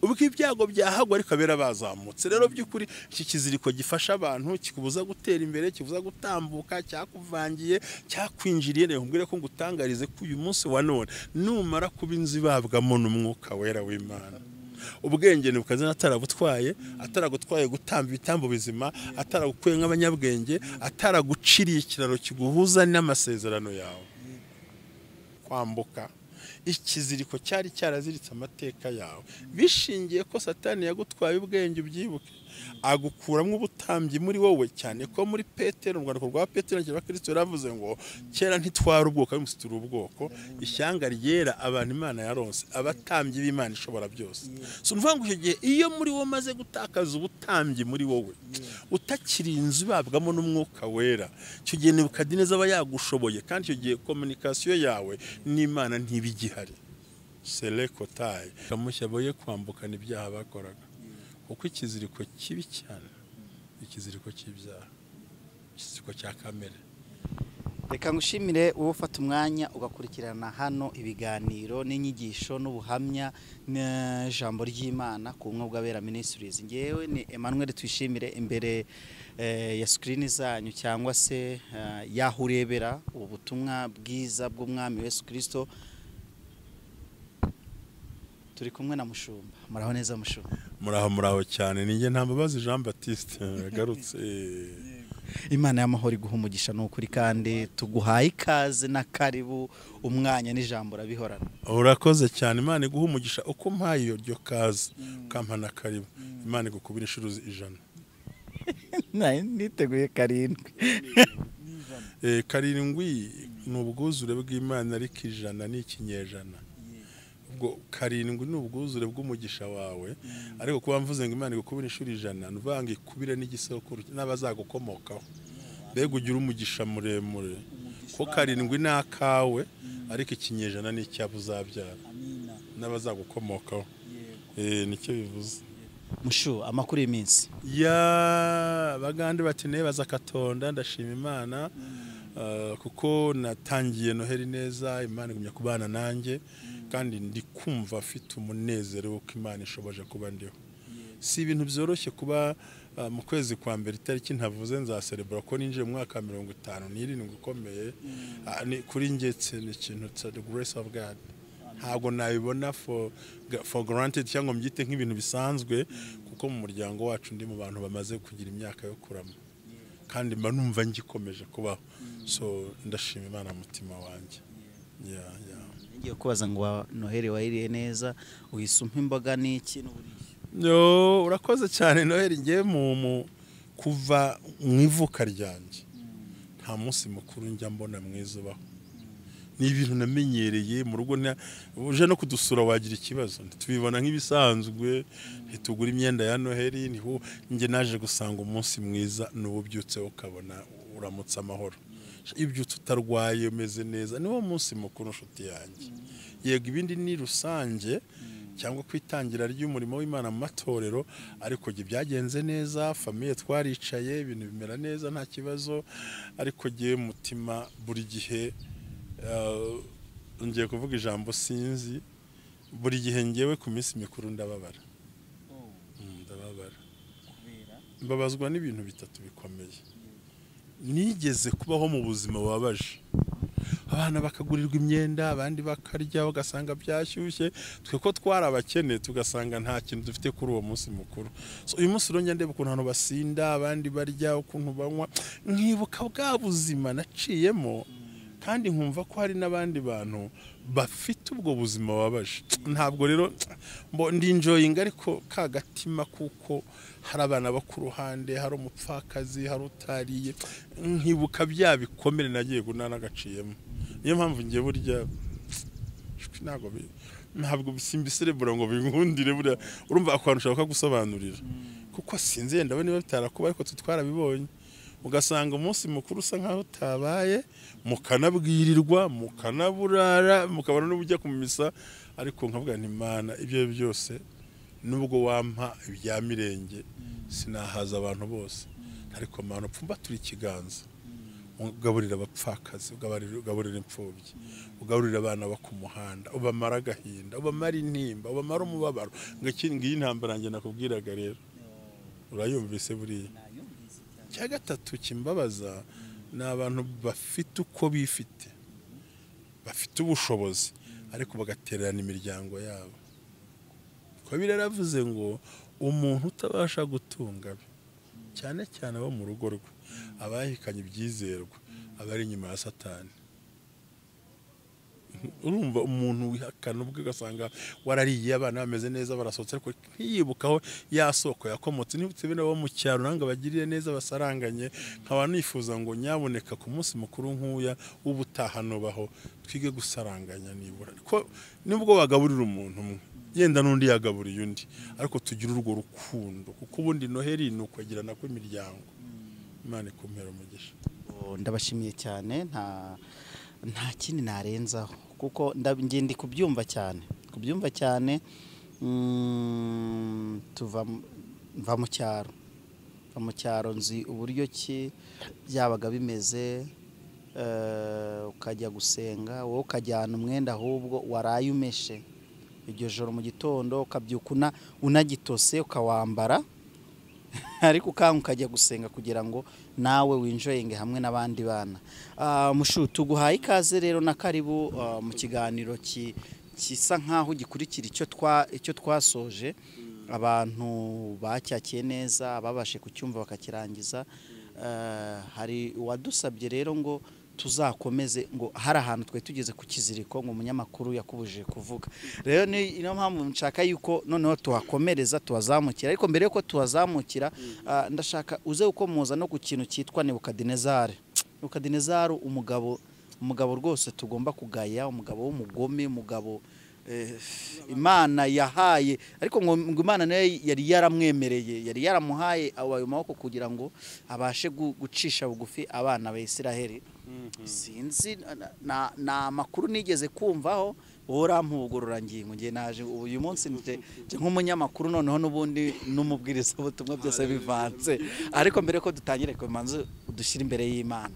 ubwo ibyago byahagwa ariko abera bazamutse. Rero by'ukuri iki kiziriko gifasha abantu, kikubuza gutera imbere, kibuza gutambuka, cyakuvangiye, cyakwinjiriye. Nkubwire ko ngutangarize ko uyu munsi wa none numara kuba inzibabwamo n'umwuka wera w'Imana, ubwenge ni bukaze ataragutwaye gutamba ibitambo bizima, ataragukuye nk'abanyabwenge, ataraguciriye ikiraro kiguhuza n'amasezerano yawe. Kwambuka ikiziriko cyari cyaraziritse amateka yawe, bishingiye ko Satani yagutwaye ubwenge, ubyibuke, agukuramo ubutambyi muri wowe, cyane ko muri Petero, mu rwandiko rwa Petero cyangwa Kristo yaravuze ngo kera ntitwara ubwoko, bimusitira ubwoko, ishyanga ryera abantu Imana yaronse, abatambyi b'Imana ishobora byose. So mvuga ngo icyo gihe iyo muri wowe maze gutakaza ubutambyi muri wowe, utakiri inzu ibabwamo n'umwuka wera, icyo gihe Nebukadineza aba yagushoboye, kandi icyo gihe communication yawe n'Imana ntibigihari. Selekotaye kamushaboye kwambukana ibyaha bakoraga, uko ikiziriko kibi cyane, ikiziriko cy'ibyaha, ikiziriko cya kamere. Reka ngushimire uwo ufata umwanya ugakurikirana hano ibiganiro n'inyigisho n'ubuhamya n'ijambo ry'Imana ku bumwe bw'abera ministries. Ngewe ni Emmanuel Twishimire, imbere ya screen zanyu cyangwa se yahurebera ubutumwa bwiza bw'umwami Yesu Kristo. Turi kumwe na Mushumba. Muraho neza Mushumba? Muraho cyane. Ninjye Ntambabazi Jean Baptiste yagarutse. Imana y'amahoro iguhe umugisha n'ukuri, kandi tuguhaye ikaze na karibu, umwanya n'ijambo rabihorana. Urakoze cyane. Imana iguhe umugisha uko mpaye iyo ryo kaze, kampa na karibu. Imana igukubira inshuro 100. Niteguye karindwi. Karindwi ni ubwuzure bw'Imana, ariko 100 ni ikinyejana. Ubwo karindwi ni ubwuzure bw'umugisha wawe, ariko kuba mvuze ngo Imana igukubira inshuro 100, nuvanga ikubire n'igisokuru n'abazagukomokaho. Mbega ugira umugisha muremure, ko karindwi ni akawe, ariko ikinyejana ni icyabo uzabyara n'abazagukomokaho. Nicyo bivuze. Mushu, amakuru y'iminsi bagande bati nebaza katonda, ndashima Imana kuko natangiye Noheli neza, Imana igumya kubana nanjye, kandi ndi kumva afite umunezero wo Imana ishoboje kuba ndiho. Si ibintu byoroshye kuba mu kwezi kwa mbere itariki ntavuze nzaserebura ko ninjiye mu mwaka 57 ukomeye, kuri ngetse ni ikintu cya the grace of God. Ntabwo nabibona for granted cyangwa mbyite nk'ibintu bisanzwe, kuko mu muryango wacu ndi mu bantu bamaze kugira imyaka yo kurama, kandi mba numva ngikomeje kubaho. So ndashima Imana mutima wanjye. Ngiye kubaza ngo Noheli wayiriye neza, uyisumpa imboga n'iki n'uburiye? Urakoze cyane. Noheli ngiye mu kuva mu ivuka ryanjye nta munsi mukuru njya mbona mwiza ubaho. Ni ibintu namenyereye mu rugo, uje no kudusura wagira ikibazo, tubibona nk'ibisanzwe, ntitugura imyenda ya Noheli. Niho nge naje gusanga umunsi mwiza n'ububyutse ukabona uramutse amahoro, ibyutse utarwaye umeze neza, niwo munsi mukuru nshuti yanjye. Yego ibindi ni rusange cyangwa kwitangira ry'umurimo w'Imana mu matorero, ariko giye byagenze neza, famiye twaricaye, ibintu bimera neza nta kibazo. Ariko giye mutima buri gihe ngiye kuvuga ijambo sinzi, buri gihe ngewe ku minsi mikuru ndababara. Mbabazwa n'ibintu bitatu bikomeye. Nigeze kubaho mu buzima bubabaje, abana bakagurirwa imyenda, abandi bakarya ugasanga byashyushye, twe ko twarabakene tugasanga nta kintu dufite kuri uwo munsi mukuru. So uyu munsi rongera ndeba ukuntu abantu basinda, abandi barya, ukuntu banywa, nkibuka bwa buzima naciyemo, kandi nkumva ko hari n'abandi bantu bafite ubwo buzima babaje. Ntabwo rero ndi enjoying, ariko kagatima kuko hari abana bo ku ruhande, hari umupfakazi, hari utariye, nkibuka bya bikomere nagiye gunana gaciyemo. Niyo mpamvu ngiye burya ntabwo simbiserebura ngo binkundire, burya urumva akantu ushaka gusobanurira, kuko sinzi yenda niba bitarakuba, ariko tutwarabibonye. Ugasanga umunsi mukuru usa nkaho utabaye, mukanabwirirwa, mukanaburara, mukabona n'ubujya ku misa, ariko nkavuga nti Imana ibyo byose nubwo wampa ibya mirenge sinahaza abantu bose, ariko Mana upfumba turi ikiganza ugaburira abapfakazi, ugaburira imfubyi, ugaburira abana bo ku muhanda, ubamara agahinda, ubamara intimba, ubamara umubabaro. Ngiyi intambara yanjye nakubwiraga rero, urayumvise buriya. Cya gatatu kimbabaza ni abantu bafite uko bifite, bafite ubushobozi ariko bagatererana imiryango yabo. Ko biraravuze ngo umuntu utabasha gutunga be, cyane cyane abo mu rugo rwe, abahikanye ibyizerwa, abari inyuma ya Satani. Urumva umuntu wihakana ubwe ugasanga warariye abana bameze neza barasohotse ariko ntiyibukaho ya soko yakomotse. Nibutse bene bo mu cyaro nanga bagirire neza basaranganye. Nkaba nifuza ngo nyaboneka ku munsi mukuru nk'uya w'ubutahano baho twige gusaranganya nibura. Ko nibwo wagaburira umuntu umwe yenda n'undi yagaburiye undi, ariko tugira urwo rukundo kuko ubundi Noheli ni ukwegirana kw'imiryango. Imana ikumpera umugisha. Ndabashimiye cyane, nta kindi narenzaho kuko ndi kubyumva cyane. Mva mu cyaro nzi uburyo ki byabaga bimeze. Ukajya gusenga, wowe ukajyana umwenda ahubwo waraye umeshe iryo joro mu gitondo, ukabyuka unagitose ukawambara ariko ukajya gusenga kugira ngo nawe winjoyinge hamwe n'abandi bana. Mushu, tuguhaye ikaze rero na karibu mu kiganiro kisa nkaho gikurikira icyo twasoje. Abantu bacyakiye neza, babashe kucyumva bakakirangiza. Hari uwadusabye rero ngo tuzakomeze, ngo hari ahantu twe tugeze ku kiziriko ngo umunyamakuru yakubujije kuvuga. Rero niyo mpamvu nshaka yuko noneho tuhakomereza, tuwazamukira. Ariko mbere yuko tuwazamukira, ndashaka uze ukomoza no ku kintu cyitwa Nebukadinezari. Umugabo rwose tugomba kugaya, umugabo w'umugome, umugabo Imana yahaye, ariko ngo Imana nayo yari yaramwemereye, yari yaramuhaye ayo maboko kugira ngo abashe gucisha bugufi abana ba Isiraheli. Sinzi na makuru nigeze kumvaho, urampugurura ngingo ngiye naje uyu munsi nje nk'umunyamakuru noneho n'ubundi n'umubwiriza ubutumwa byose bivanze. Ariko mbere ko dutangire ko manze dushyira imbere y'Imana.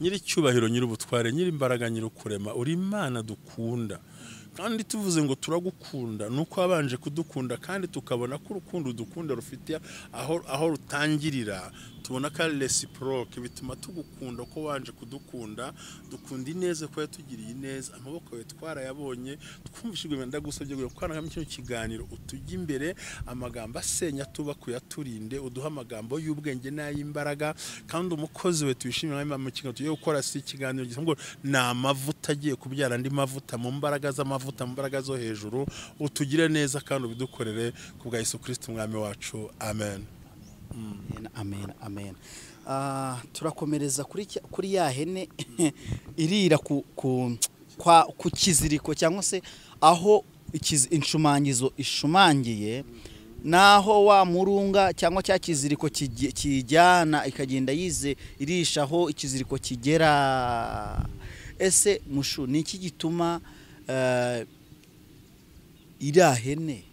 Nyiri cyubahiro, nyiri ubutware, nyiri imbaraga, nyiri kurema, uri Imana dukunda. Kandi tuvuze ngo turagukunda nuko abanje kudukunda, kandi tukabona ko urukundo dukunda rufite aho rutangirira. Tubona ko ari reciproque, bituma tugukunda ko wanje kudukunda. Dukunda ineza ko yatugiriye ineza, amaboko ye twarayabonye, twumvishijwe. Ndagusabye ngo kwana hamwe cyo kiganiro utujye imbere, amagambo asenya tuba kuyaturinde, uduha amagambo y'ubwenge n'ay'imbaraga. Kandi umukozi we tubishimira mu kiganiro tugiye gukora, si ikiganiro ngo na amavuta agiye kubyara andi mavuta, mu mbaraga z'amavuta, mu mbaraga zo hejuru. Utugire neza kandi ubidukorere ku bwa Yesu Kristo umwami wacu, amen. Amen. Turakomereza kuri ya hene irira ku kiziriko, cyangwa se aho inshumangizo ishumangiye, naho wa murunga cyangwa cya kiziriko kijyana ikagenda irishaho ikiziriko kigera. Ese Mushu, ni iki gituma iriya hene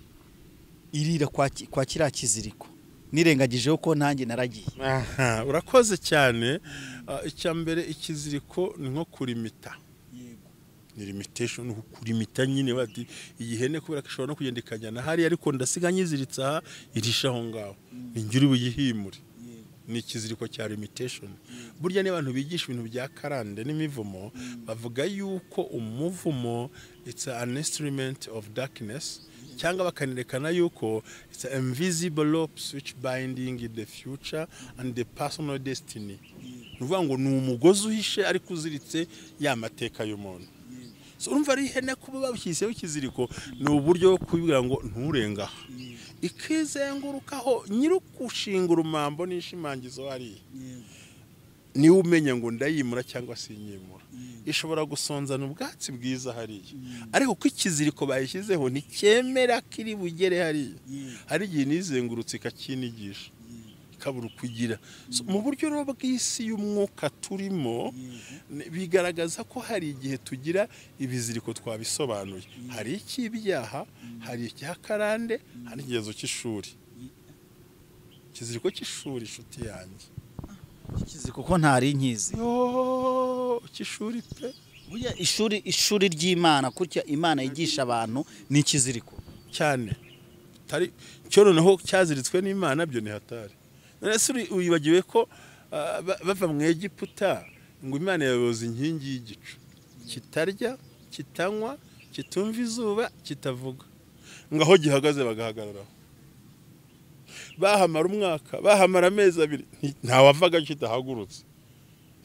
irira kwa kiriya kiziriko? Nirengagijeho ko nanjye naragiye. Urakoze cyane. Icya mbere, ikiziriko ni nko kurimita. Ni limitation, ni kurimita nyine. Bati iyi hene kubera ko ishobora no kugenda ikajyana hari, ariko ndasiga nyiziritse aha irishaho ngaho, ninjye buyihimure. Ni ikiziriko cya limitation. Burya n'abantu bigisha ibintu bya karande n'imivumo bavuga yuko umuvumo it's an instrument of darkness, cyangwa bakanerekana yuko it's invisible ropes which binding the future and the personal destiny. Nuvuga ngo ni umugozi uhishe ariko uziritse ya mateka y'umuntu. So urumva ari ihene kuba babishyizeho ikiziriko ni uburyo kubwira ngo nturengaho, ikizengurukaho nyirukushinga urumambo n'ishimangizo hari. Ni umenya ngo ndayimura cyangwa sinyimura. Ishobora gusonzana ubwatsi bwiza hariya, ariko ko ikiziriko bayishyizeho nticyemera kiri bugere hariya. Hari igihe nizengurutse ikakinigisha ikabura ukugira. Mu buryo bw'isi y'umwuka turimo bigaragaza ko hari igihe tugira ibiziriko twabisobanuye. Hari icy'ibyaha, hari icyakarande, hari ikigezo cy'ishuri. Ikiziriko cy'ishuri, inshuti yanjye, ikiziriko ko ntari nkizi yo cy'ishuri pe burya ishuri ry'Imana kurya Imana yigisha abantu ni ikiziriko cyane tari cyo noneho cyaziritswe n'Imana byo ni hatari none se uyibagiwe ko bava mu Egiputa ngo Imana yayoboza inkingi y'igicu kitarya kitanywa kitumva izuba kitavuga ngaho gihagaze bagahagarara bahamara umwaka bahamara amezi abiri nta wavaga kitahagurutse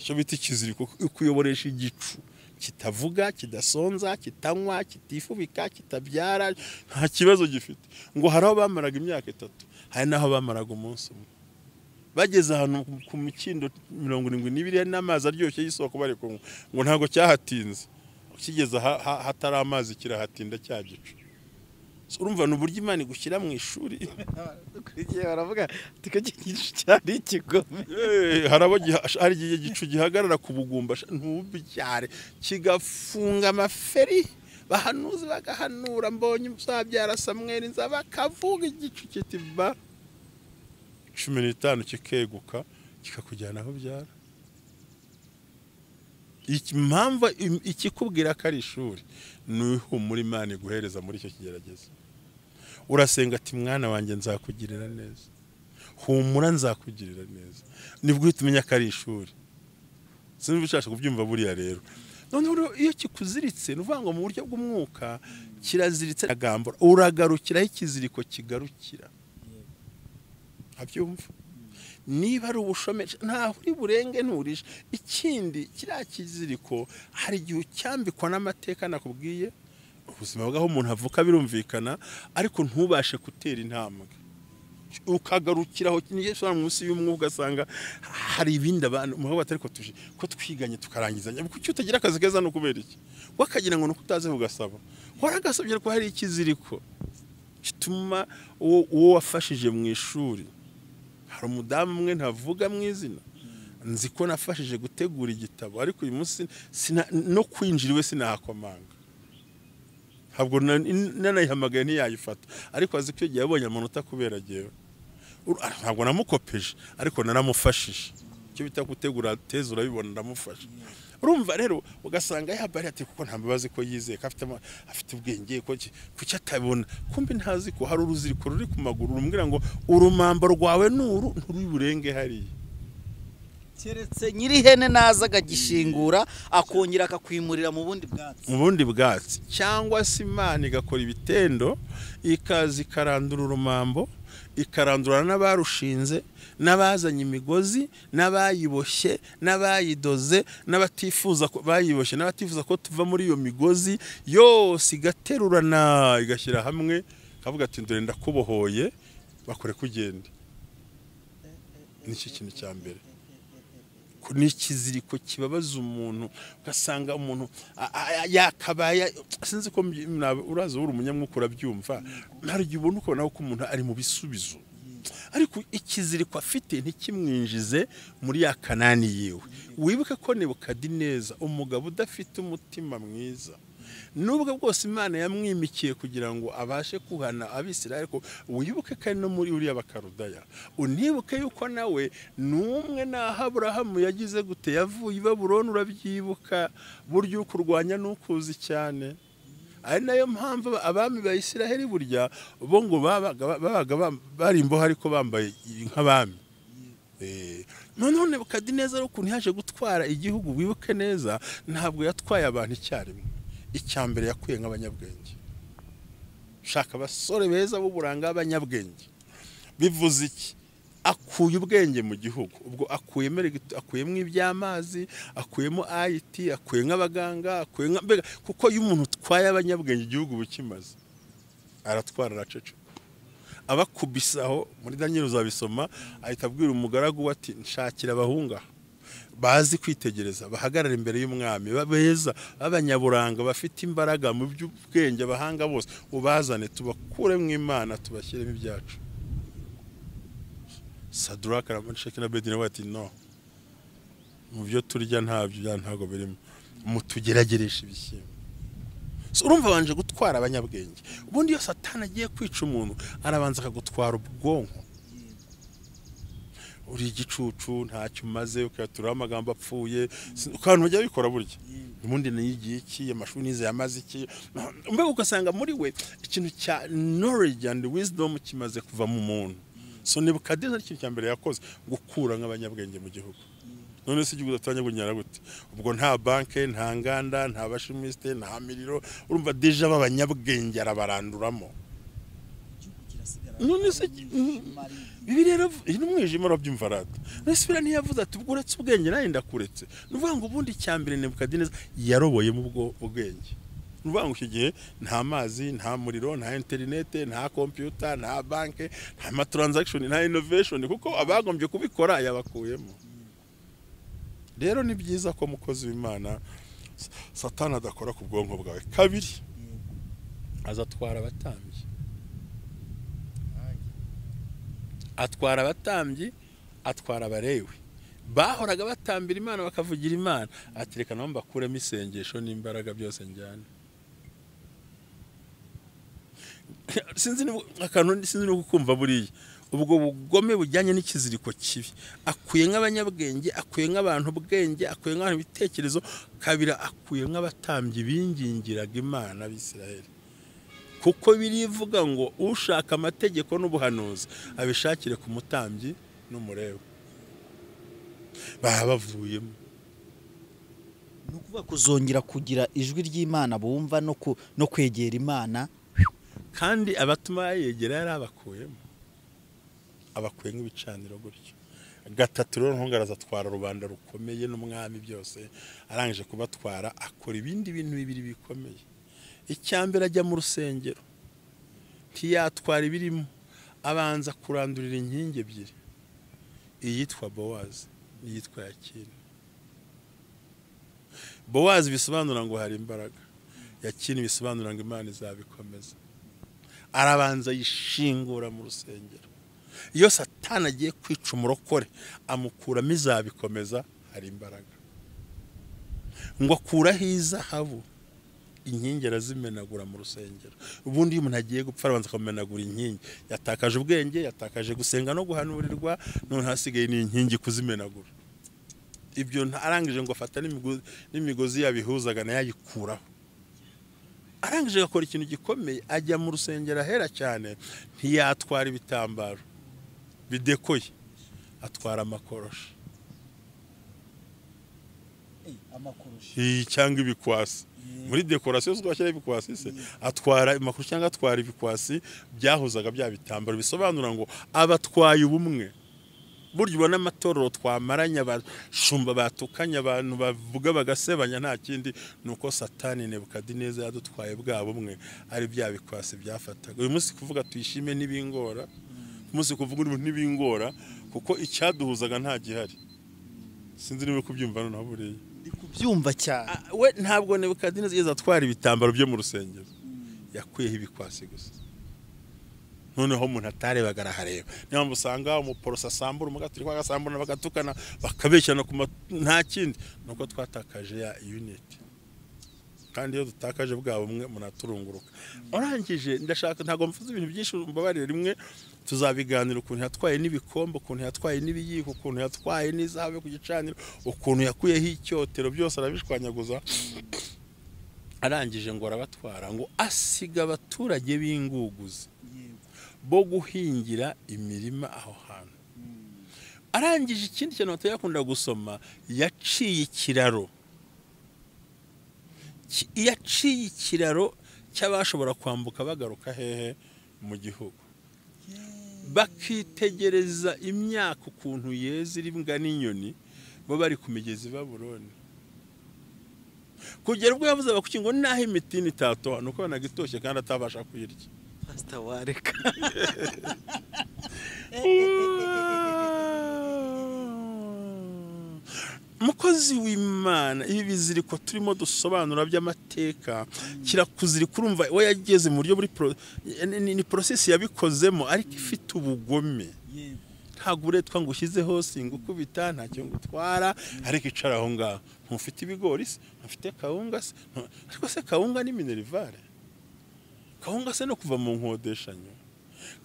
cyo bita ikiziriko kuyoboresha igicu kitavuga kidasonza kitanywa kitifubika kitabyara nta kibazo gifite ngo haraho bamaraga imyaka 3 hari naho bamaraga umunsi umwe bageze ahantu ku mikindo 72 n'amazi aryoshye y'isoko bari kunywa ngo ntago cyahatinze kigeze hatari amazi kirahatinda cyagicu urumva n'uburyo Imana igushyira mu ishuri kurikiye baravuga tikagicu cyari kigome harabo hari igihe gicu gihagarara ku bugumba ntubyare kigafunga amaferi bahanuzi bagahanura mbonye uzabyara Samweli nzaba kavuga igicu kitiba 15 kikeguka kikakujyana aho byara impamvu ikikubwira ko ari ishuri n'ihumura Imana iguhereza muri icyo kigerageza urasenga ati mwana wanjye nzakugirira neza humura nzakugirira neza nibwo uhita umenya ko ari ishuri sinzi bishaka kubyumva buriya rero none iyo kikuziritse nuvuga ngo mu buryo bw'umwuka kiraziritse agambura uragarukiraho ikiziriko kigarukira abyumva niba ari ubushomesha ntaho uri burenge nturisha ikindi kiriya kiziriko hari igihe cyambikwa n'amateka nakubwiye ubuzima bwaho umuntu avuka birumvikana ariko ntubashe gutera intambwe ukagarukiraho niyo munsi y'umwuga asanga hari ibindi abantu muho batari ko twiganye tukarangizanya kuko utagira akazi keza no kubera iki wakagira ngo nukutaze ugasaba waragasabye ko hari ikiziriko kituma uwo wafashije mu ishuri hari umudamu umwe ntavuga mu izina nzi ko nafashije gutegura igitabo ariko uyu munsi no kwinjira iwe sinahakomanga ntabwo nanayihamagaye ntiyayifata ariko azi ko igihe yabonye amanota kubera agiyeho ntabwo namukopeje ariko naramufashije icyo bita gutegura teze urabibona ndamufasha urumva rero ugasanga yabari ati kuko ntambabazi ko yizeye ko afite ubwenge ko kuki atabona kumbe ntazi ko hari uruziriko ruri ku maguru rumbwira ngo urumambo rwawe nuru nturi burenge hariya keretse nyiri hene naza agishingura akongera akakwimurira mu bundi bwatsi cyangwa se Imana igakora ibitendo ikazi karandura urumambo ikarandurana n'abarushinze n'abazanye imigozi n'abayiboshye n'abayidoze n'abatifuza ko bayiboshye n'abatifuza ko tuva muri iyo migozi yose igaterurana igashyira hamwe kavuga ati ndore ndakubohoye bakore kugenda n'iki kintu cya mbere ni ikiziriko kibabaza umuntu ugasanga umuntu yakabaye sinzi ko uraza uri umunyamwuka urabyumva hari gihe ubona ukabona ko umuntu ari mu bisubizo ariko ikiziriko afite ntikimwinjize muri ya Kanani yiwe wibuke ko Nebukadineza umugabo udafite umutima mwiza nubwo bwose Imana yamwimikiye kugira ngo abashe kuhana Abisirayeli ko wibuke kandi no muri uriya bakarudaya unibuke yuko nawe numwe na Aburahamu yagize gute yavuye i Babuloni urabyibuka buryo ukurwanya nukuzi cyane ari nayo mpamvu abami ba Isirayeli burya bo ngo babaga barimbo hariko bambaye nk'abami none Nebukadineza ukuntu yaje gutwara igihugu wibuke neza ntabwo yatwaye abantu icyarimwe icyambere yakuye nk'abanyabwenge shaka abasore beza b'uburanga abanyabwenge bivuze iki akuye ubwenge mu gihugu ubwo akuyemo iby'amazi akuyemo IT akuye nk'abaganga akuye kuko iyo umuntu utwaye abanyabwenge igihugu bukimaze aratwara aracece abakubisaho muri Daniel uzabisoma ahita abwira umugaragu ati nshakira abahunga bazi kwitegereza bahagarara imbere y'umwami babeza abanyaburanga bafite imbaraga mu by'ubwenge abahanga bose ubazane tubakure mu Imana tubashyiremo ibyacu Sadraka Meshaki na Abednego bati no mu byo turya ntabwo birimo mutugerageresha ibishyimbo urumva banje gutwara abanyabwenge ubundi iyo Satani agiye kwica umuntu arabanza akagutwara ubwonko uri igicucu ntacyo umaze ukaturaho amagambo apfuye ukantu ujya bikora burya ubundi niyigiye iki amashuri nize yamaze iki mbega ugasanga muri we ikintu cya knowledge and wisdom kimaze kuva mu muntu so Nebukadineza ikintu cya mbere yakoze gukura nk'abanyabwenge mu gihugu none se igihugu atanyabonyara gute ubwo nta banke nta nganda nta bashimiste nta miriro urumva deja babanyabwenge arabaranduramo none se bibi rero n'umwijima urabyumva rata Resipira ntiyavuze ati ubwo uretse ubwenge naye ndakuretse nuvuga ngo ubundi cyambere Nebukadineza yaroboye mu bwo ubwenge nuvuga ngo iki gihe nta mazi nta muriro nta internet nta computer nta banke nta ma transaction nta innovation kuko abagombye kubikora yabakuyemo rero ni byiza ko mukozi w'Imana Satani adakora ku bwonko bwawe kabiri azatwara abatambyi atwara abarewe bahoraga batambira Imana bakavugira Imana atireka nabo bakuremo isengesho n'imbaraga byose njyana sinzi no kumva buriya ubwo bugome bujyanye n'ikiziriko kibi akuye nk'abanyabwenge akuye nk'abantu bwenge akuye nk'abantu bitekerezo kabira akuye nk'abatambyi bingingiraga Imana b'Isiraheli kuko birivuga ngo ushaka amategeko n'ubuhanuzi abishakire ku mutambyi n'umurewe babavuyemo nukuvuga kuzongera kugira ijwi ry'Imana bumva no kwegera Imana kandi abatuma yegera yarabakuyemo abakuye nk'ibicaniro gutyo gatatu rero ntongaraza atwara rubanda rukomeye n'umwami byose arangije kubatwara akora ibindi bintu bibiri bikomeye icyambere ajya mu rusengero ntiyatwara ibirimo abanza kurandurira inkingi ebyiri iyitwa Bowazi n'iyitwa Yakini Bowazi bisobanura ngo hari imbaraga Yakini bisobanura ngo Imana izabikomeza arabanza yishingura mu rusengero iyo Satani agiye kwica umurokore amukuramo izabikomeza hari imbaraga ngo akuraho izahabu inkingi arazimenagura mu rusengero ubundi iyo umuntu agiye gupfa arabanza akamenagura inkingi yatakaje ubwenge yatakaje gusenga no guhanurirwa none hasigaye ni inkingi kuzimenagura ibyo arangije ngo afata n'imigozi yabihuzaga nayo ayikuraho arangije gakora ikintu gikomeye ajya mu rusengero ahera cyane ntiyatwara ibitambaro bidekoye atwara amakoroshi cyangwa ibikwasi muri dekorasiyo twashyira ibikwasi se atwara amakuru cyangwa atwara ibikwasi byahuzaga bya bitambaro bisobanura ngo abatwaye ubumwe buryo ubona amatorero twamaranye abashumba batukanye abantu bavuga bagasebanya nta kindi nuko Satani Nebukadineza yadutwaye bwa bumwe ari bya bikwasi byafataga uyu munsi kuvuga tuyishime n'ibingora umunsi kuvuga n'ibingora kuko icyaduhuzaga nta gihari sinzi niba kubyumva none buriya kubyumva cyane we ntabwo Nebukadineza yeza atwara ibitambaro byo mu rusengero yakuyeho ibikwasi gusa noneho umuntu atarebaga arahareba niyo mpamvu usanga umuporosa asambura umugatiri kwagasambura bagatukana bakabeshyana ku nta kindi nuko twatakaje ya unit kandi iyo dutakaje bwa bumwe munaturunguruka orangije ndashaka ntago mvuze ibintu byinshi mbabarire rimwe tuzabiganira ukuntu yatwaye n'ibikombe ukuntu yatwaye n'ibiyiko ukuntu yatwaye n'izahabu ku gicaniro ukuntu yakuyeho icyotero byose arabishwanyaguza arangije ngo arabatwara ngo asiga abaturage b'inguguzi bo guhingira imirima aho hantu arangije ikindi kintu batayakunda gusoma yaciye ikiraro cy'abashobora kwambuka bagaruka hehe mu gihugu bakitegereza imyaka ukuntu yeze irimbwa n'inyoni bo bari ku migezi Babuloni kugera ubwo yavuze abakuki ngo naho imitini itatoha nuko banagitoshye kandi atabasha kuyirya Pastor wareka mukozi w'Imana ibi biziriko turimo dusobanura by'amateka kirakuzirika urumva we yageze mu buryo buri ni process yabikozemo ariko ifite ubugome ntabwo uretwa ngo ushyizeho singukubita ntacyo ngutwara ariko icara aho ngaho ntufite ibigori se ntufite kawunga se ariko se kawunga ni minerivare kawunga se no kuva mu nkodeshanyo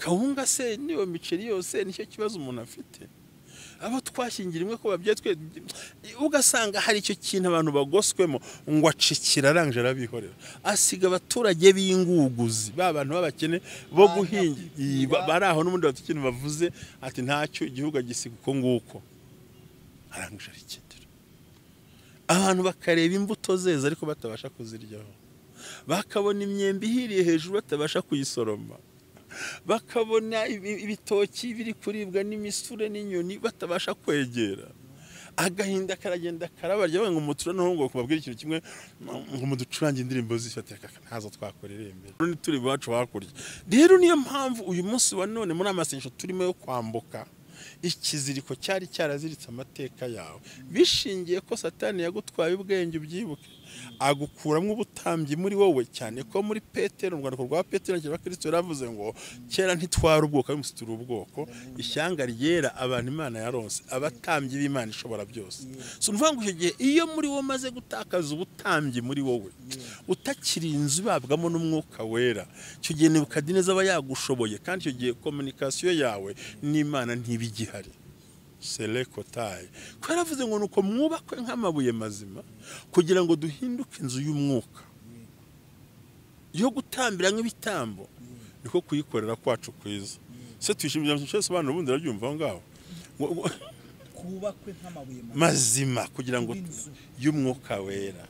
kawunga se niyo miceri yose nicyo kibazo umuntu afite abo twashyingirimwe ko babye twe ugasanga hari icyo kintu abantu bagoswemo ngo acikira arangije arabihorera asiga abaturage b'inguguzi bantu babakene bo guhinga bari aho n'ubundi bafite ikintu bavuze ati ntacyo igihugu agisiga uko nguko arangije arikindira abantu bakareba imbuto zeza ariko batabasha kuziryaho bakabona imyembe ihiriye hejuru batabasha kuyisoroma bakabona ibitoki biri kuribwa n'imisure n'inyoni batabasha kwegera agahinda karagenda karabarya ngo mutura no ngo kubabwira ikintu kimwe ngo muducurange indirimbo zifatira ntazo twakorera imbere none turi bacu hakurya rero niyo mpamvu uyu munsi wa none muri amasengesho turimo yo kwambuka ikiziriko cyari cyaraziritse amateka yawe bishingiye ko satani yagutwaye ubwenge ubyibuke agukuramo ubutambyi muri wowe cyane ko muri Petero mu rwandiko rwa Petero cyangwa Kristo yaravuze ngo kera ntitwara ubwoko bimusitira ubwoko ishyanga ryera abantu Imana yaronse abatambyi b'Imana ishobora byose so mvuga ngo icyo gihe iyo muri wo maze gutakaza ubutambyi muri wowe utakiri inzu ibabwamo n'umwuka wera icyo gihe Nebukadineza aba yagushoboye kandi icyo gihe communication yawe n'Imana ntibigihari Selekotaye kwaravuze ngo nuko mwubakwe nk'amabuye mazima kugira ngo duhinduke inzu y'umwuka yo gutambira nk'ibitambo niko kuyikorera kwacu kwiza se twishimira cyose abantu ubundi arabyumva ngaho kubakwe nk'amabuye mazima kugira ngo y'umwuka wera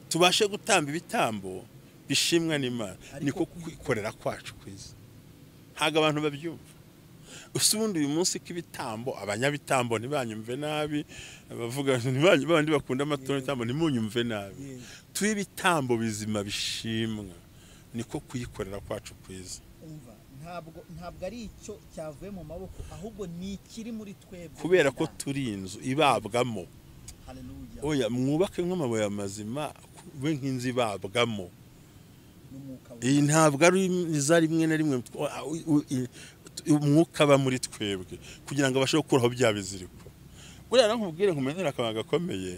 tubashe gutamba ibitambo bishimwa n'Imana niko kuyikorera kwacu kwiza haga abantu babyumva usubundi uyu munsi k'ibitambo abanyabitambo ntibanyumve nabi bavuga bandi bakunda amatora ibitambo ntimunyumve nabi tubitambo bizima bishimwa niko kuyikorera kwacu kwiza ntabwo ari icyo cyavuye mu maboko ahubwo ni ikiri muri twebwe kubera ko turi inzu ibabwamo Haleluya oya mwubake nk'amabuye mazima we nk'inzu ibabwamo iyi ntabwo ari rimwe na rimwe umwuka aba muri twebwe kugira ngo abashe gukuraho bya biziriko buriya nkubwire nkumenera akabanga gakomeye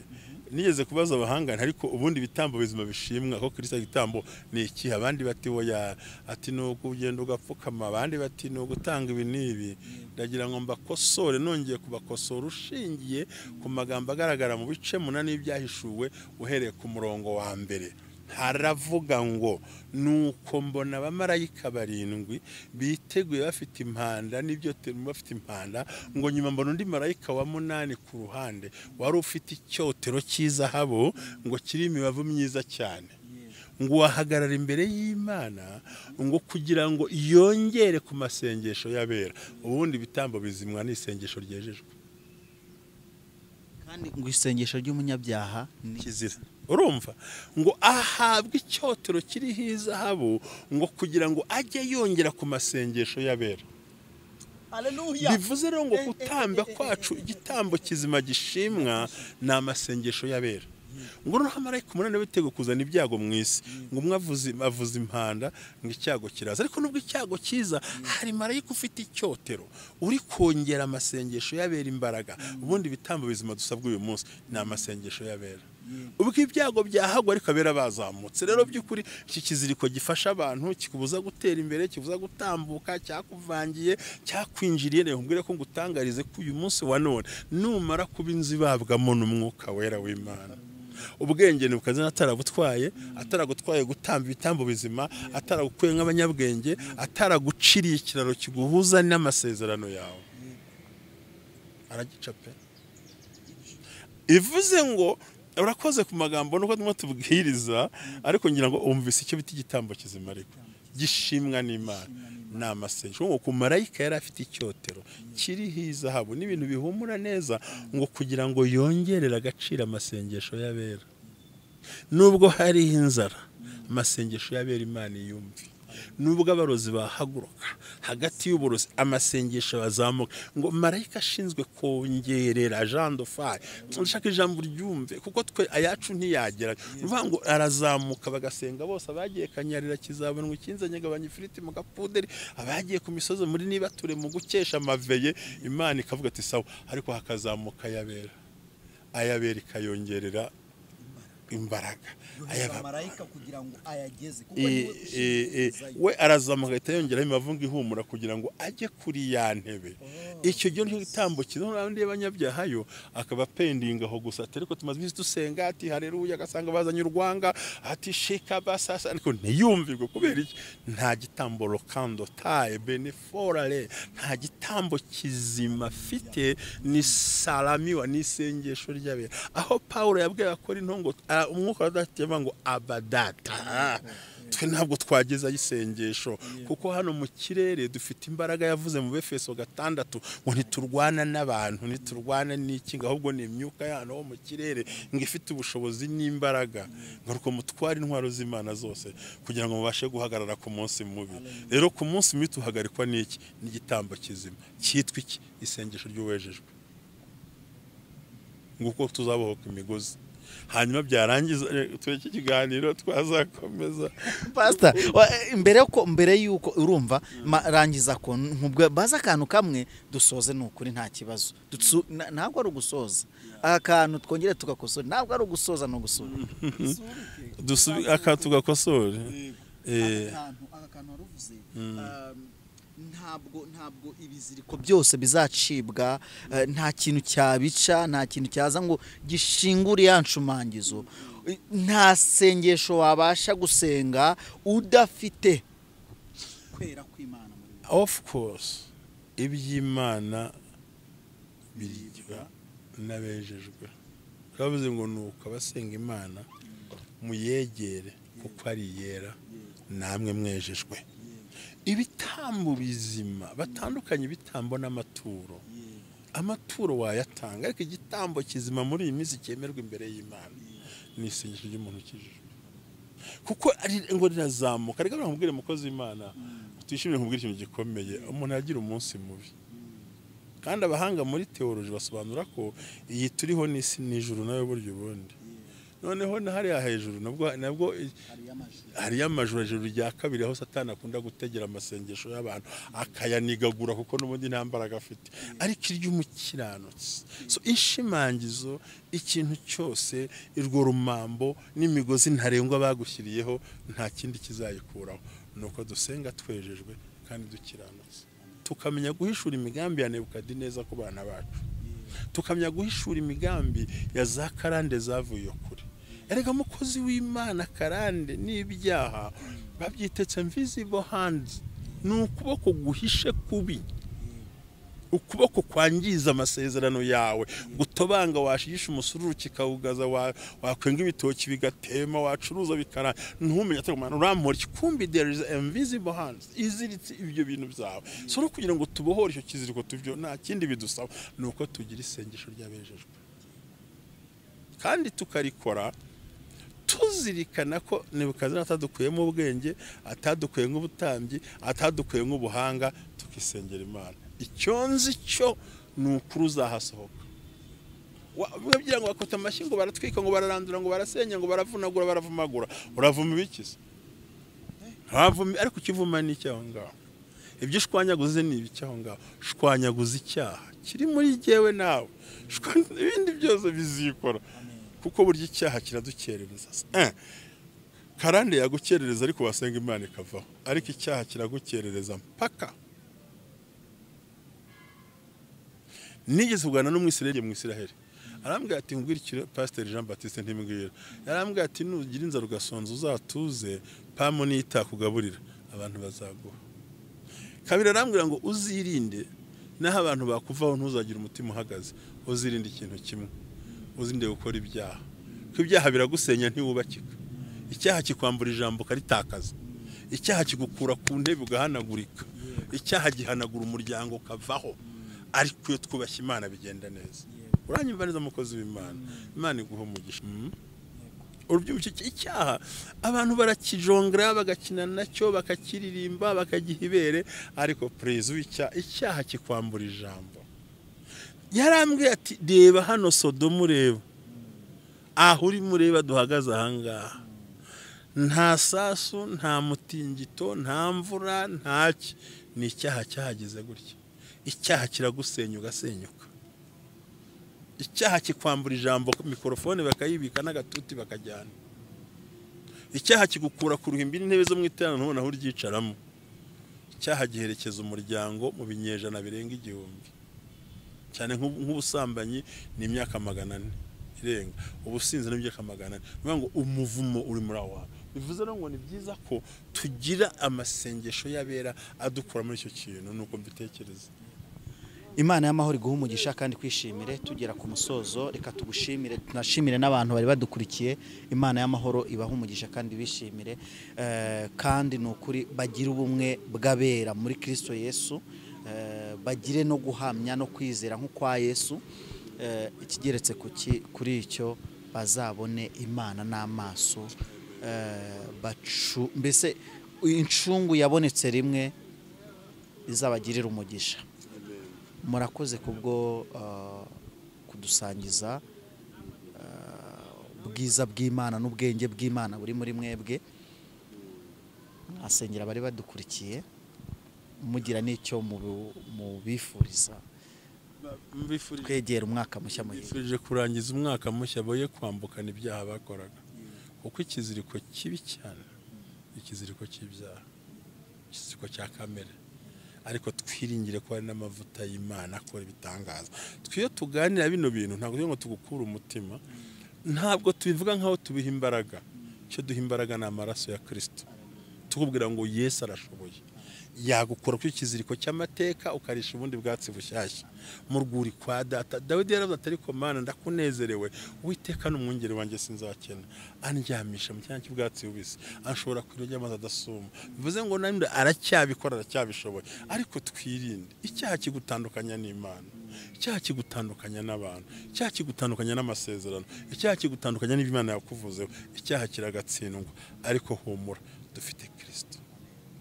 nigeze kubaza abahangana ariko ubundi bitambo bizima bishimwa ko Kristo gitambo ni iki abandi bati oya ati no kugenda ugapfukama abandi bati no gutanga ibi nibi ndagira ngo mbakosore nongeye kubakosora ushingiye ku magambo agaragara mu bice 8 y'ibyahishuwe uhereye ku murongo wa mbere haravuga ngo nuko mbona abamarayika 7 biteguye bafite impanda n'ibyo bafite impanda ngo nyuma mbona undi marayika wa 8 ku ruhande wari ufite icyotero cy'izahabu ngo kiri imibavu myiza cyane ngo wahagarara imbere y'Imana ngo kugira ngo yongere ku masengesho y'abera ubundi bitambo bizimwa n'isengesho ryejejwe kandi ngo isengesho ry'umunyabyaha kizira urumva ngo ahabwe icyotero kiri hizahabu ngo kugira ngo ajye yongera ku masengesho y'abera Haleluya bivuze rero ngo gutamba kwacu igitambo kizima gishimwa na amasengesho y'abera ngo no hamarayika 8 bitego kuzana ibyago mu isi ngo avuze impanda ngo icyago kiraza ariko nubwo icyago kiza hari marayika ufite icyotero uri kongera amasengesho y'abera imbaraga ubundi bitambo bizima dusabwa uyu munsi na amasengesho y'abera ubwo ibyago byahagwa ariko abera bazamutse rero by'ukuri iki kiziriko gifasha abantu kikubuza gutera imbere kibuza gutambuka cyakuvangiye cyakwinjiriye ne nkubwire ko ngutangarize ko uyu munsi wa none numara kuba inzu babwamo n'umwuka wera w'Imana ubwenge ni bukaze ataragutwaye gutamba ibitambo bizima ataragukuye nk'abanyabwenge ataraguciriye ikiraro kiguhuza n'amasezerano yawe aragica pe ivuze ngo urakoze ku magambo nuko tubwiriza ariko ngira ngo umvise icyo biti igitambo kizima ariko gishimwa n'Imana n'amasengesho ngo ku marayika yari afite icyotero kiri hizahabu n'ibintu bihumura neza ngo kugira ngo yongerere agaciro amasengesho y'abera nubwo hari inzara amasengesho y'abera Imana yumve nubwo abarozi bahaguruka hagati y'uburozi amasengesho bazamuka ngo marayika ashinzwe kongerera Jean de Fire ndashaka ijambo ryumve kuko twe ayacu ntiyagera uvuga ngo arazamuka bagasenga bose abagiye kanyarira kizabonwa ikinzanye gabanya ifiriti mu gapuderi abagiye ku misozo muri niba ture mu gukesha amaveye Imana ikavuga ati sawa ariko hakazamuka ayabera ikayongerera imbaraga marayika kugira ngo ayageze kuko we arazamuka ahita yongeraho imavunga ihumura kugira ngo ajye kuri ya ntebe. Icyo gihe nicyo gitambo kizo n'abandi b'abanyabyahayo akaba pendinga aho gusa, ariko tumaze iminsi dusenga ati haleluya, agasanga bazanye urwanga ati shika basasa, ariko ntiyumvirwe kubera iki? Nta gitambo lokando tae beneforale, nta gitambo kizima afite, ni salamiwa n'isengesho ry'abera. Aho Paulo yabwiye akora intongo umwuka wadatiye ngo abadata, twe ntabwo twageza isengesho kuko hano mu kirere dufite imbaraga. Yavuze mu Befeso 6 ngo ntiturwana n'abantu, ntiturwana n'ikinga, ahubwo ni imyuka yano ho mu kirere ngo ifite ubushobozi n'imbaraga, ngaruko mutwara intwaro z'Imana zose kugira ngo mubashe guhagarara ku munsi mubi. Rero ku munsi mubi tuhagarikwa n'iki? N'igitambo kizima cyitwa iki? Isengesho ry'uwejejwe. Nguko tuzabohoka imigozi. Hanyuma byarangiza tureke ikiganiro twazakomeza. Pastor, mbere yuko urumva rangiza ko baza akantu kamwe dusoze n'ukuri nta kibazo. Ntabwo ari ugusoza akantu twongere tugakosora, ntabwo ari ugusoza no gusura akantu tugakosora. Akantu waruvuze ntabwo ibiziriko byose bizacibwa, nta kintu cyabica, nta kintu cyaza ngo gishingure yanshumangizo. Nta sengesho wabasha gusenga udafite kwera kw'Imana muri wowe. Of course iby'Imana birigwa n'abejejwe. Bavuze ngo nuko abasenga Imana muyegere kuko ari yera, namwe mwejejwe. Ibitambo bizima batandukanye ibitambo n'amaturo. Amaturo wayatanga, ariko igitambo kizima muri iyi minsi cyemerwa imbere y'Imana ni isengesho ry'umuntu ukijijwe, kuko ari ngo rirazamuka. Reka bamubwire mukozi w'Imana, twishimire nkubwire ikintu gikomeye, umuntu yagira umunsi mubi. Kandi abahanga muri teoloji basobanura ko iyi turiho n'isi n'ijuru nayo buryo bundi. Noneho nahari hejuru nabwo hari amajuru hejuru rya kabiri, aho Satani akunda gutegera amasengesho y'abantu akayanigagura kuko n'ubundi nta mbaraga afite, ariko iry'umukiranutsi. So inshimangizo ikintu cyose, irwo rumambo n'imigozi ntarengwa bagushyiriyeho nta kindi kizayikuraho, nuko dusenga twejejwe kandi dukiranutse, tukamenya guhishura imigambi ya Nebukadineza ku bana bacu, tukamenya guhishura imigambi ya za karande zavuye kure. Erega mukozi w'Imana, karande n'ibyaha babyitetse invisible hands, n'ukuboko guhishe kubi, ukuboko kwangiza amasezerano yawe, gutobanga washigisha umusururu kikawugaza, wakwenga ibitoki bigatema, wacuruza bikara, ntumenye atari umwana urampora ikumbi. There is invisible hands iziritse ibyo bintu byawe. So no kugira ngo tubohore icyo kiziriko tuvyo, nta kindi bidusaba nuko tugira isengesho ry'abejejwe, kandi tukarikora tuzirikana ko Nebukadineza atadukuyemo ubwenge, atadukuye nk'ubutambyi, atadukuye nk'ubuhanga, tukisengera Imana. Icyo nzi cyo ni ukuri uzahasohoka. Bagira ngo bakota amashyi ngo baratwika, ngo bararandura, ngo barasenya, ngo baravunagura, baravumagura. Uravuma ibikiza? Ariko ukivuma ni icyaho ngaho. Ibyo shwanyaguze ni ibicyaho ngaho. Shwanyaguze icyaha kiri muri jyewe nawe, ibindi byose bizikora, kuko burya icyaha kiradukerereza. Karande yagukerereza ariko wasenga Imana ikavaho, ariko icyaha kiragukerereza mpaka. Nigeze kugana n'umwisirayeli mu Isiraheli, arambwira ati ngwirikire Pastor Jean Baptiste ntimbwira, yarambwira ati nugira inzara ugasonza uzatuze, pamo nitakugaburira abantu bazaguha. Kabiri arambwira ngo uzirinde naho abantu bakuvaho ntuzagira umutima uhagaze, uzirinde ikintu kimwe, uzinde gukora ibyaha, ko ibyaha biragusenya ntiwubakika. Icyaha kikwambura ijambo karitakaza, icyaha kigukura ku ntebe ugahanagurika, icyaha gihanagura umuryango kavaho. Ariko iyo twubashye Imana bigenda neza. Uranyumva neza mukozi w'Imana, Imana iguhe umugisha. Urubyumva icyaha abantu barakijongera, bagakina nacyo, bakakiririmba, bakagihibere, ariko praise icyaha kikwambura ijambo. Yarambwiye ati reba hano Sodomu, reba aho uri mureba duhagaze ahangaha, nta sasu, nta mutingito, nta mvura, ntaki, ni icyaha cyahageze gutya. Icyaha kiragusenya ugasenyuka. icyaha kikwambura ijambo mikorofone bakayibika n'agatuti bakajyana, icyaha kigukura ku ruhimbi n'intebe zo mu iteraniro ntubona aho uryicaramo, icyaha giherekeza umuryango mu binyejana birenga 1000, cyane nk'ubusambanyi ni imyaka 400 irenga, ubusinzi ni imyaka 400. Niyo ngo umuvumo uri muri aho. Bivuze ngo ni byiza ko tugira amasengesho y'abera adukura muri icyo kintu, nuko mbitekereza. Imana y'amahoro iguhe umugisha kandi kwishimire. Tugera ku musozo, reka tugushimire, tunashimire n'abantu bari badukurikiye. Imana y'amahoro ibaha umugisha kandi bishimire, kandi nukuri bagira ubumwe bw'abera muri Kristo Yesu, bagire no guhamya no kwizera nko kwa Yesu. Ikigeretse kuri icyo bazabone Imana n'amaso, mbese incungu yabonetse rimwe izabagirira umugisha. Murakoze kubwo kudusangiza ubwiza bw'Imana n'ubwenge bw'Imana buri muri mwebwe. Asengera bari badukurikiye, mugira n'icyo mu bifuriza. Twegera umwaka mushya muhire. Bifurije kurangiza umwaka mushya boye kwambukana ibyaha bakoraga, kuko ikiziriko kibi cyane, ikiziriko cy'ibyaha, ikiziriko cya kamere. Ariko twiringire ko ari n'amavuta y'Imana akora ibitangaza. Twiyo tuganira bino bintu ntabwo ngo tugukura umutima, ntabwo tubivuga nkaho tubiha imbaraga. Cyo duha imbaraga ni amaraso ya Kristo, tukubwira ngo Yesu arashoboye, yagukora ku ikiziriko cy'amateka ukarisha ubundi bwatsi bushyashya mu rwuri kwa data. Dawidi yaravuze ati ariko Mana ndakunezerewe, Uwiteka n'umwungeri wanjye sinzakena, andyamisha mu cyanya cy'ubwatsi bubisi, anshobora kwirya amazi adasuma. Bivuze ngo nandi aracyabikora, aracyabishoboye. Ariko twirinde icyaha kigutandukanya n'Imana, icyaha kigutandukanya n'abantu, icyaha kigutandukanya n'amasezerano, icyaha kigutandukanya n'Imana yakuvuzeho. Icyaha kiragatsindwa, ariko humura, dufite Kristo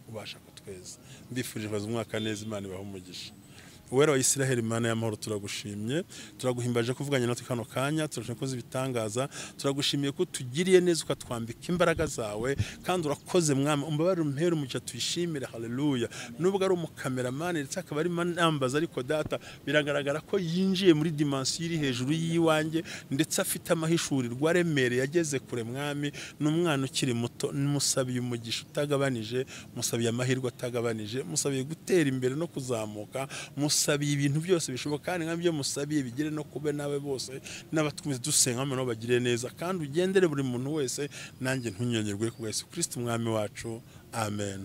ubasha kutweza. Mbifurije baza umwaka neza, Imana ibaha umugisha. Uwera wa Isiraheli, Imana y'amahoro, turagushimye, turaguhimbaje kuvuganya natwe kano kanya, turashaka ko ibitangaza. Turagushimiye ko tugiriye neza ukatwambika imbaraga zawe, kandi urakoze Mwami, umbabarire umpere umugisha tuyishimire. Haleluya. Nubwo ari umukameramani ndetse akaba ari manambaza, ariko data biragaragara ko yinjiye muri dimension iri hejuru yiwanjye, ndetse afite amahishurirwa aremereye, yageze kure Mwami. N'umwana ukiri muto, musabiye umugisha utagabanije, musabiye amahirwe atagabanije, musabiye gutera imbere no kuzamuka, musabiye ibintu byose bishoboka, kandi nk'ibyo musabiye bigire no kube nawe bose n'abatwumva dusenga nabo bagire neza, kandi ugendere buri muntu wese, nanjye ntunyongerwe ku Yesu Kristo umwami wacu. Amen.